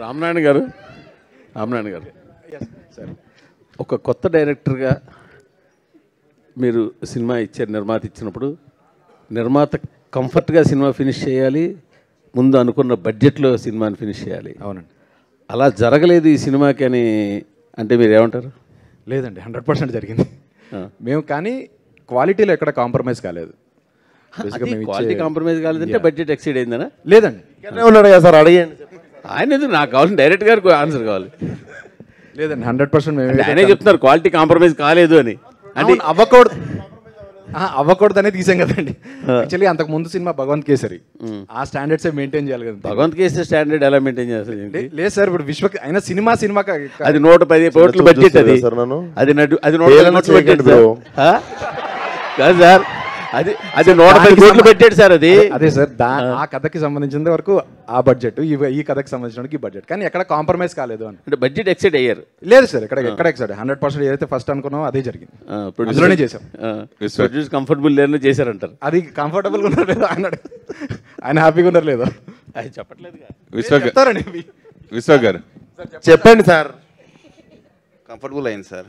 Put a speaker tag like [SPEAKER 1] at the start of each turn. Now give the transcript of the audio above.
[SPEAKER 1] రామనారాయణ గారు సార్, ఒక కొత్త డైరెక్టర్గా మీరు సినిమా ఇచ్చారు, నిర్మాత ఇచ్చినప్పుడు నిర్మాత కంఫర్ట్గా సినిమా ఫినిష్ చేయాలి, ముందు అనుకున్న బడ్జెట్లో సినిమాని ఫినిష్ చేయాలి.
[SPEAKER 2] అవునండి.
[SPEAKER 1] అలా జరగలేదు ఈ సినిమాకి అని అంటే మీరు ఏమంటారు?
[SPEAKER 2] లేదండి, 100% జరిగింది. మేము కానీ క్వాలిటీలో ఎక్కడ కాంప్రమైజ్ కాలేదు.
[SPEAKER 1] క్వాలిటీ కాంప్రమైజ్ కాలేదంటే బడ్జెట్ ఎక్సీడ్ అయిందనా?
[SPEAKER 2] లేదండి,
[SPEAKER 3] ఉన్నాడు కదా సార్, అడిగండి.
[SPEAKER 1] ఆయన ఎందుకు, నాకు కావాలి డైరెక్ట్ గారికి ఆన్సర్ కావాలి.
[SPEAKER 2] లేదండి, 100% మేము
[SPEAKER 1] ఆయనే చెప్తున్నారు క్వాలిటీ కాంప్రమైజ్ కాలేదు అని.
[SPEAKER 2] అంటే అవ్వకూడదు అనేది తీసాం కదండి. యాక్చువల్లీ అంతకు ముందు సినిమా భగవంత్ కేసరి, ఆ స్టాండర్డ్స్ మెయింటైన్ చేయాలి కదా.
[SPEAKER 1] భగవంత్ కేసరి స్టాండర్డ్ ఎలా మెయింటైన్ చేస్తారు?
[SPEAKER 2] లేదు సార్, ఇప్పుడు అయినా సినిమా
[SPEAKER 1] అది 110 కోట్ల బడ్జెట్, అది 110 బడ్జెట్ కాదు సార్, అది 110 కోట్లు పెట్టాడు సార్. అది
[SPEAKER 2] అదే సార్, ఆ కథకి సంబంధించిన వరకు ఆ బడ్జెట్, ఈ కథకి సంబంధించిన ఈ బడ్జెట్, కానీ ఎక్కడ కాంప్రమైజ్ కాలేదు అని.
[SPEAKER 1] అంటే బడ్జెట్ ఎక్సైడ్ అయ్యారు?
[SPEAKER 2] లేదు సార్, ఎక్కడ ఎక్సైడ్ 100% ఏదైతే ఫస్ట్ అనుకున్నామో అదే జరిగింది. అందులోనే చేసాం.
[SPEAKER 1] ప్రొడ్యూస్ కంఫర్టబుల్ లేదని చేశారంటారు.
[SPEAKER 2] అది కంఫర్టబుల్గా ఉన్నారు లేదు అన్నాడు, ఆయన హ్యాపీగా ఉన్నారు లేదు
[SPEAKER 1] అది చెప్పట్లేదు.
[SPEAKER 4] విశ్వ గారు
[SPEAKER 3] చెప్పండి సార్. కంఫర్టబుల్ అయింది సార్.